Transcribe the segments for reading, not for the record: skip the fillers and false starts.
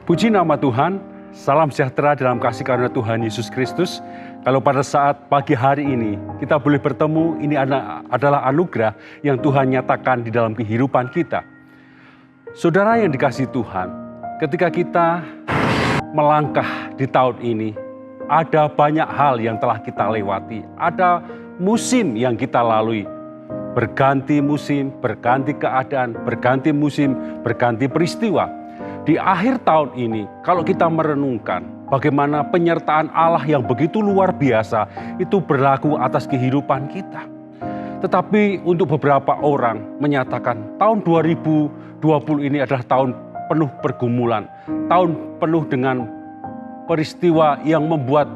Puji nama Tuhan, salam sejahtera dalam kasih karunia Tuhan Yesus Kristus. Kalau pada saat pagi hari ini kita boleh bertemu, ini adalah anugerah yang Tuhan nyatakan di dalam kehidupan kita. Saudara yang dikasihi Tuhan, ketika kita melangkah di tahun ini, ada banyak hal yang telah kita lewati, ada musim yang kita lalui. Berganti musim, berganti keadaan, berganti musim, berganti peristiwa. Di akhir tahun ini, kalau kita merenungkan bagaimana penyertaan Allah yang begitu luar biasa itu berlaku atas kehidupan kita. Tetapi untuk beberapa orang menyatakan tahun 2020 ini adalah tahun penuh pergumulan, tahun penuh dengan peristiwa yang membuat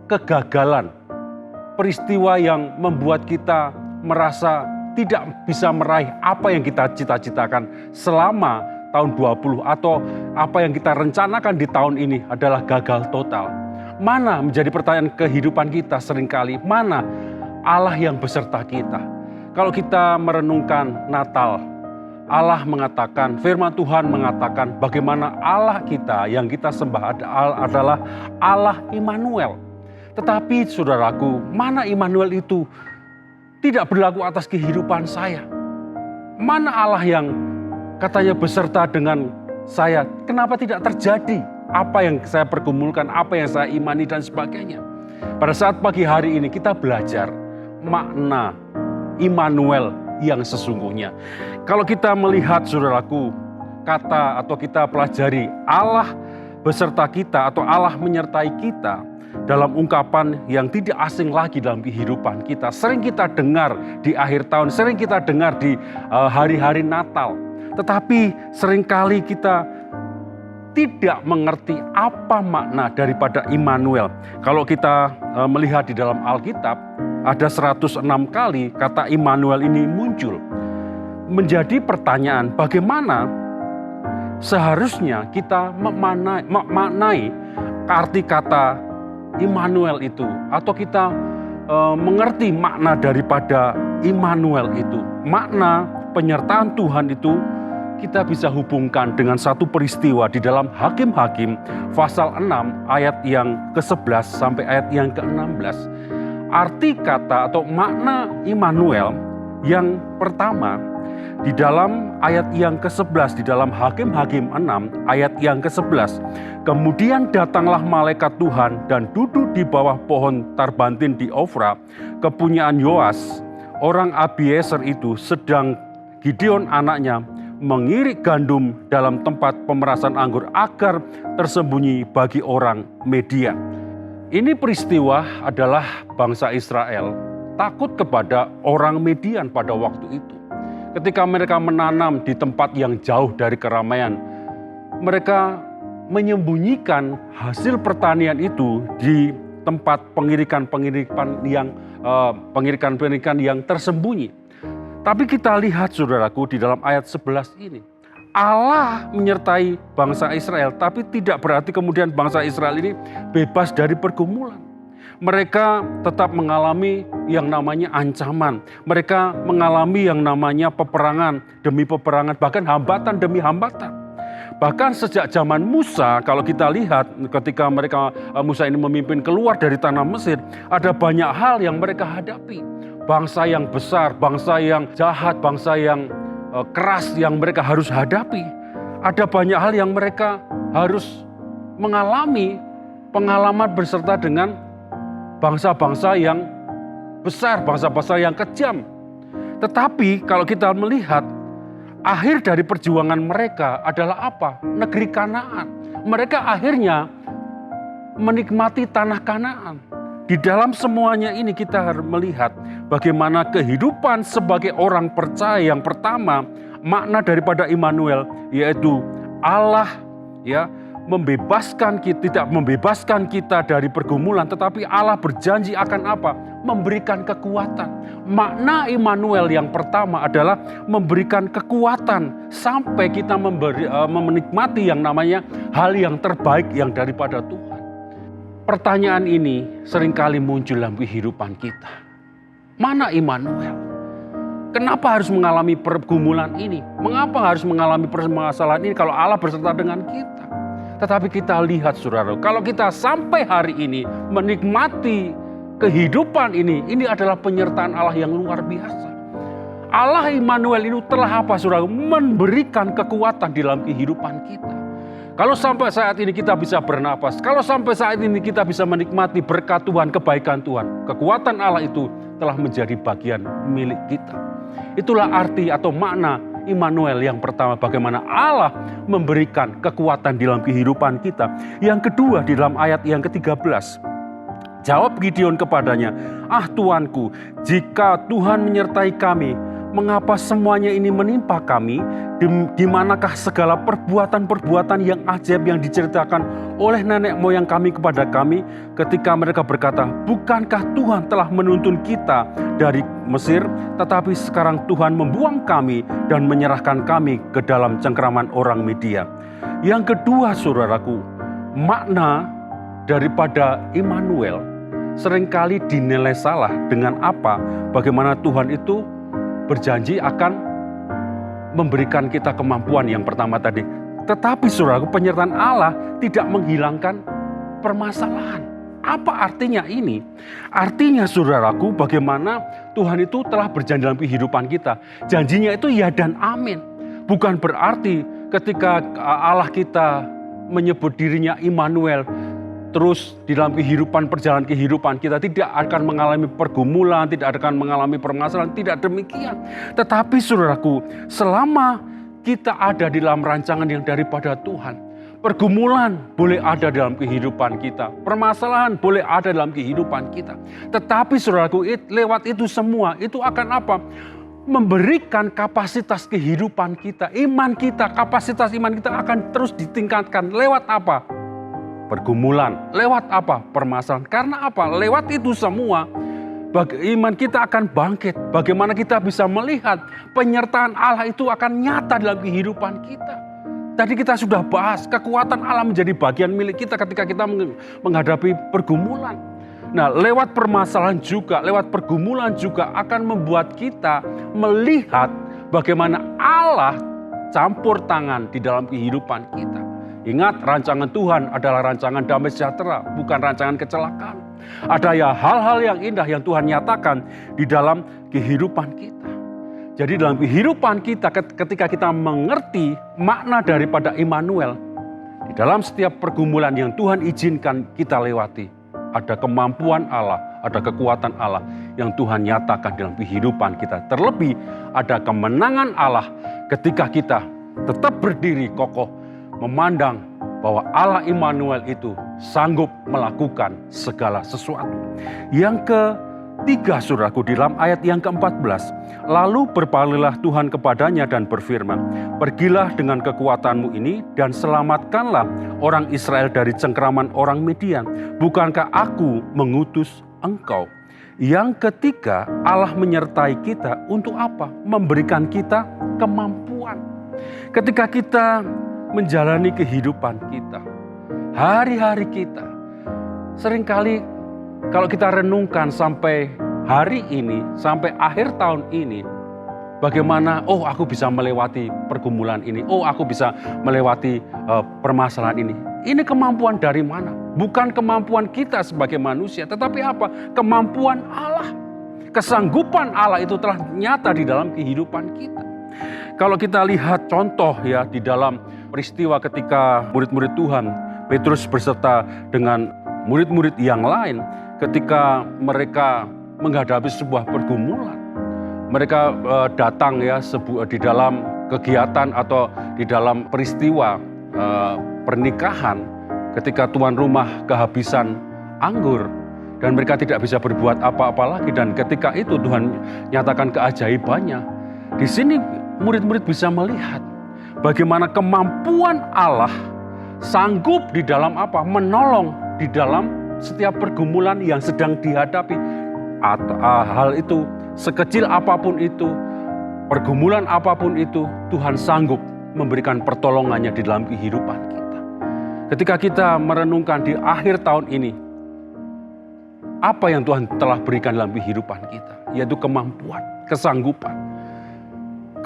kegagalan, peristiwa yang membuat kita merasa tidak bisa meraih apa yang kita cita-citakan selama tahun 20 atau apa yang kita rencanakan di tahun ini adalah gagal total. Mana menjadi pertanyaan kehidupan kita seringkali, mana Allah yang beserta kita? Kalau kita merenungkan Natal, Allah mengatakan, firman Tuhan mengatakan bagaimana Allah kita yang kita sembah adalah Allah Immanuel. Tetapi saudaraku, mana Immanuel itu tidak berlaku atas kehidupan saya? Mana Allah yang katanya beserta dengan saya, kenapa tidak terjadi apa yang saya pergumulkan, apa yang saya imani dan sebagainya. Pada saat pagi hari ini kita belajar makna Immanuel yang sesungguhnya. Kalau kita melihat saudaraku, kata atau kita pelajari Allah beserta kita atau Allah menyertai kita dalam ungkapan yang tidak asing lagi dalam kehidupan kita. Sering kita dengar di akhir tahun, sering kita dengar di hari-hari Natal. Tetapi seringkali kita tidak mengerti apa makna daripada Immanuel. Kalau kita melihat di dalam Alkitab, ada 106 kali kata Immanuel ini muncul. Menjadi pertanyaan, bagaimana seharusnya kita memaknai arti kata Immanuel itu, atau kita mengerti makna daripada Immanuel itu. Makna penyertaan Tuhan itu kita bisa hubungkan dengan satu peristiwa di dalam Hakim-Hakim pasal 6 ayat yang ke-11 sampai ayat yang ke-16. Arti kata atau makna Immanuel yang pertama di dalam ayat yang ke-11 di dalam Hakim-Hakim 6 ayat yang ke-11. Kemudian datanglah malaikat Tuhan dan duduk di bawah pohon tarbantin di Ofra, kepunyaan Yoas, orang Abiezer itu, sedang Gideon anaknya mengirik gandum dalam tempat pemerasan anggur agar tersembunyi bagi orang Median. Ini peristiwa adalah bangsa Israel takut kepada orang Median pada waktu itu. Ketika mereka menanam di tempat yang jauh dari keramaian, mereka menyembunyikan hasil pertanian itu di tempat pengirikan-pengirikan yang tersembunyi. Tapi kita lihat saudaraku di dalam ayat 11 ini, Allah menyertai bangsa Israel, tapi tidak berarti kemudian bangsa Israel ini bebas dari pergumulan. Mereka tetap mengalami yang namanya ancaman. Mereka mengalami yang namanya peperangan demi peperangan, bahkan hambatan demi hambatan. Bahkan sejak zaman Musa, kalau kita lihat ketika Musa ini memimpin keluar dari tanah Mesir, ada banyak hal yang mereka hadapi. Bangsa yang besar, bangsa yang jahat, bangsa yang keras yang mereka harus hadapi. Ada banyak hal yang mereka harus mengalami pengalaman berserta dengan bangsa-bangsa yang besar, bangsa-bangsa yang kejam. Tetapi kalau kita melihat akhir dari perjuangan mereka adalah apa? Negeri Kanaan. Mereka akhirnya menikmati tanah Kanaan. Di dalam semuanya ini kita harus melihat bagaimana kehidupan sebagai orang percaya yang pertama, makna daripada Immanuel yaitu Allah tidak membebaskan kita dari pergumulan, tetapi Allah berjanji akan apa? Memberikan kekuatan. Makna Immanuel yang pertama adalah memberikan kekuatan sampai kita menikmati yang namanya hal yang terbaik yang daripada Tuhan. Pertanyaan ini seringkali muncul dalam kehidupan kita. Mana Immanuel? Kenapa harus mengalami pergumulan ini? Mengapa harus mengalami permasalahan ini kalau Allah beserta dengan kita? Tetapi kita lihat saudara, kalau kita sampai hari ini menikmati kehidupan ini adalah penyertaan Allah yang luar biasa. Allah Immanuel itu telah apa saudara? Memberikan kekuatan di dalam kehidupan kita. Kalau sampai saat ini kita bisa bernapas, kalau sampai saat ini kita bisa menikmati berkat Tuhan, kebaikan Tuhan, kekuatan Allah itu telah menjadi bagian milik kita. Itulah arti atau makna Immanuel yang pertama, bagaimana Allah memberikan kekuatan di dalam kehidupan kita. Yang kedua di dalam ayat yang ke-13. Jawab Gideon kepadanya, Tuanku, jika Tuhan menyertai kami, mengapa semuanya ini menimpa kami? Di manakah segala perbuatan-perbuatan yang ajaib yang diceritakan oleh nenek moyang kami kepada kami ketika mereka berkata, bukankah Tuhan telah menuntun kita dari Mesir, tetapi sekarang Tuhan membuang kami dan menyerahkan kami ke dalam cengkraman orang Media. Yang kedua saudaraku, makna daripada Immanuel seringkali dinilai salah dengan apa? Bagaimana Tuhan itu berjanji akan memberikan kita kemampuan yang pertama tadi. Tetapi saudaraku, penyertaan Allah tidak menghilangkan permasalahan. Apa artinya ini? Artinya saudaraku, bagaimana Tuhan itu telah berjanji dalam kehidupan kita. Janjinya itu ya dan amin. Bukan berarti ketika Allah kita menyebut dirinya Immanuel, terus di dalam perjalanan kehidupan kita tidak akan mengalami pergumulan, tidak akan mengalami permasalahan, tidak demikian. Tetapi saudaraku, selama kita ada di dalam rancangan yang daripada Tuhan, pergumulan boleh ada dalam kehidupan kita, permasalahan boleh ada dalam kehidupan kita. Tetapi saudaraku, lewat itu semua, itu akan apa? Memberikan kapasitas kehidupan kita, iman kita, kapasitas iman kita akan terus ditingkatkan. Lewat apa? Pergumulan. Lewat apa? Permasalahan. Karena apa? Lewat itu semua, iman kita akan bangkit. Bagaimana kita bisa melihat penyertaan Allah itu akan nyata dalam kehidupan kita. Tadi kita sudah bahas, kekuatan Allah menjadi bagian milik kita ketika kita menghadapi pergumulan. Nah, lewat permasalahan juga, lewat pergumulan juga akan membuat kita melihat bagaimana Allah campur tangan di dalam kehidupan kita. Ingat, rancangan Tuhan adalah rancangan damai sejahtera, bukan rancangan kecelakaan. Ada ya hal-hal yang indah yang Tuhan nyatakan di dalam kehidupan kita. Jadi dalam kehidupan kita, ketika kita mengerti makna daripada Immanuel, di dalam setiap pergumulan yang Tuhan izinkan kita lewati, ada kemampuan Allah, ada kekuatan Allah yang Tuhan nyatakan dalam kehidupan kita. Terlebih ada kemenangan Allah ketika kita tetap berdiri kokoh, memandang bahwa Allah Immanuel itu sanggup melakukan segala sesuatu. Yang ketiga saudaraku, di dalam ayat yang ke-14. Lalu berpalinglah Tuhan kepadanya dan berfirman, pergilah dengan kekuatanmu ini dan selamatkanlah orang Israel dari cengkraman orang Midian. Bukankah aku mengutus engkau? Yang ketiga, Allah menyertai kita untuk apa? Memberikan kita kemampuan. Ketika kita menjalani kehidupan kita, hari-hari kita, seringkali kalau kita renungkan sampai hari ini, sampai akhir tahun ini, bagaimana, aku bisa melewati pergumulan ini, aku bisa melewati permasalahan ini. Ini kemampuan dari mana? Bukan kemampuan kita sebagai manusia, tetapi apa? Kemampuan Allah. Kesanggupan Allah itu telah nyata di dalam kehidupan kita. Kalau kita lihat contoh ya di dalam peristiwa ketika murid-murid Tuhan, Petrus beserta dengan murid-murid yang lain, ketika mereka menghadapi sebuah pergumulan, mereka datang ya di dalam kegiatan atau di dalam peristiwa pernikahan, ketika tuan rumah kehabisan anggur dan mereka tidak bisa berbuat apa-apa lagi, dan ketika itu Tuhan nyatakan keajaibannya. Di sini murid-murid bisa melihat bagaimana kemampuan Allah sanggup di dalam apa? Menolong di dalam setiap pergumulan yang sedang dihadapi. Hal itu, sekecil apapun itu, pergumulan apapun itu, Tuhan sanggup memberikan pertolongannya di dalam kehidupan kita. Ketika kita merenungkan di akhir tahun ini, apa yang Tuhan telah berikan dalam kehidupan kita? Yaitu kemampuan, kesanggupan.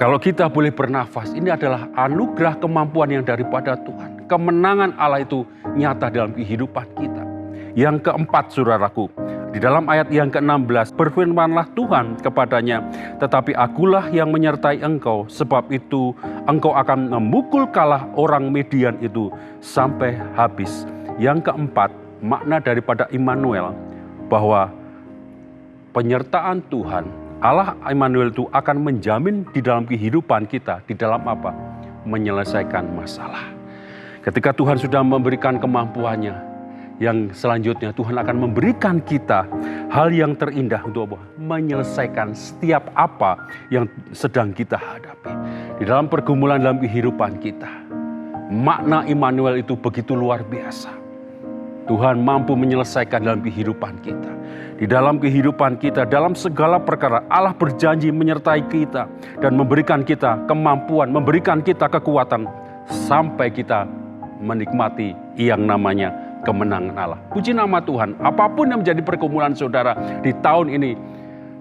Kalau kita boleh bernafas, ini adalah anugerah kemampuan yang daripada Tuhan. Kemenangan Allah itu nyata dalam kehidupan kita. Yang keempat, saudaraku, di dalam ayat yang ke-16, berfirmanlah Tuhan kepadanya, tetapi akulah yang menyertai engkau, sebab itu engkau akan memukul kalah orang Midian itu sampai habis. Yang keempat, makna daripada Immanuel, bahwa penyertaan Tuhan, Allah Immanuel itu akan menjamin di dalam kehidupan kita, di dalam apa? Menyelesaikan masalah. Ketika Tuhan sudah memberikan kemampuannya, yang selanjutnya Tuhan akan memberikan kita hal yang terindah untuk apa? Menyelesaikan setiap apa yang sedang kita hadapi. Di dalam pergumulan dalam kehidupan kita, makna Immanuel itu begitu luar biasa. Tuhan mampu menyelesaikan dalam kehidupan kita. Di dalam kehidupan kita, dalam segala perkara, Allah berjanji menyertai kita dan memberikan kita kemampuan, memberikan kita kekuatan sampai kita menikmati yang namanya kemenangan Allah. Puji nama Tuhan, apapun yang menjadi pergumulan saudara di tahun ini,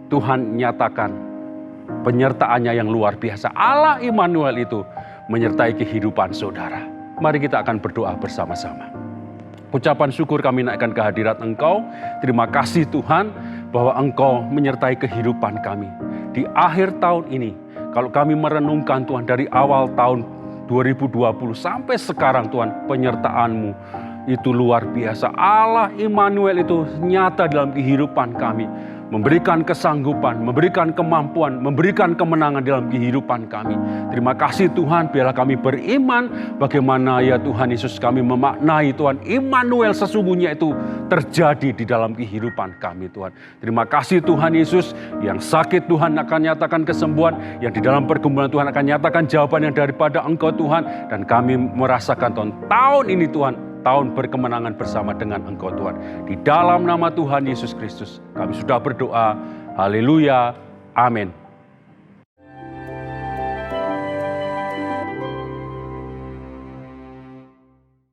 Tuhan nyatakan penyertaannya yang luar biasa. Allah Immanuel itu menyertai kehidupan saudara. Mari kita akan berdoa bersama-sama. Ucapan syukur kami naikkan kehadirat Engkau. Terima kasih Tuhan bahwa Engkau menyertai kehidupan kami. Di akhir tahun ini, kalau kami merenungkan Tuhan dari awal tahun 2020 sampai sekarang Tuhan, penyertaan-Mu itu luar biasa. Allah Immanuel itu nyata dalam kehidupan kami. Memberikan kesanggupan, memberikan kemampuan, memberikan kemenangan dalam kehidupan kami. Terima kasih Tuhan, biarlah kami beriman bagaimana ya Tuhan Yesus kami memaknai Tuhan Immanuel sesungguhnya itu terjadi di dalam kehidupan kami Tuhan. Terima kasih Tuhan Yesus, yang sakit Tuhan akan nyatakan kesembuhan, yang di dalam pergumulan Tuhan akan nyatakan jawaban yang daripada Engkau Tuhan. Dan kami merasakan Tuhan, tahun ini Tuhan, tahun berkemenangan bersama dengan Engkau Tuhan. Di dalam nama Tuhan Yesus Kristus kami sudah berdoa. Haleluya. Amin.